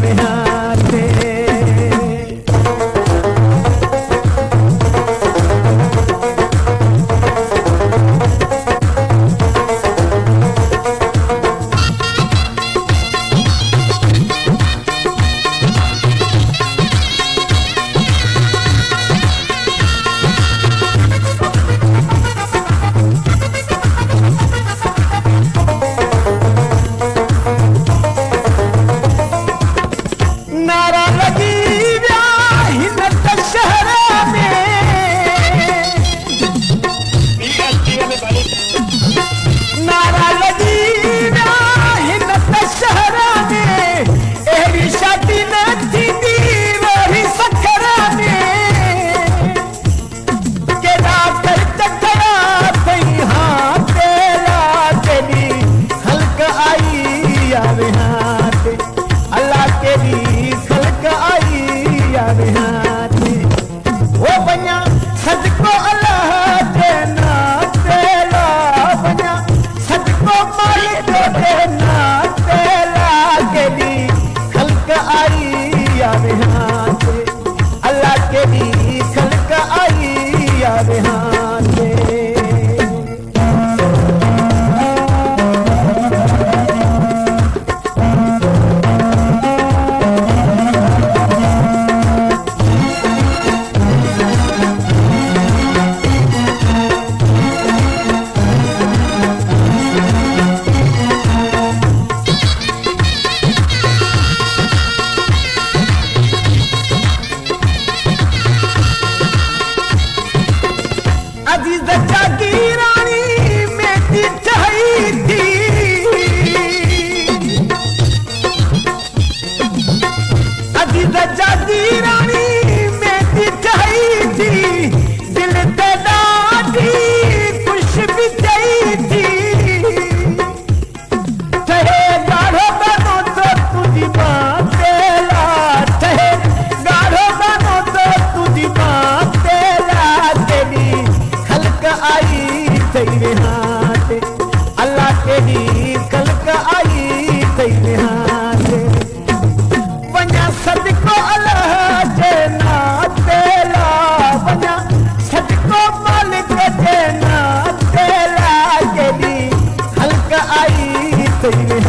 विहाते अल्लाह के दी खल्क आई या विहाते वो बन्या सदको अल्लाह के नाते ला बन्या सदको मालिक के नाते ला के दी खल्क आई या विहाते अल्लाह के दी खल्क आई या विहाते अजीज की रानी मेरी चाही थी अजीज की रानी मेरी चाही थी दिल ते ॾाढी खुश भी चाही थी चाहे गाढ़ो बनो तो तुझी बात ला चाहे गाढ़ो बनो तो तुझी बात ला तेरी आई तेरे हाथे अल्लाह के ही खल्क आई तेरे हाथे बन्या सदको अल्लाह के नाते ला बन्या सदको मालिक के नाते ला के दी खल्क आई तेरे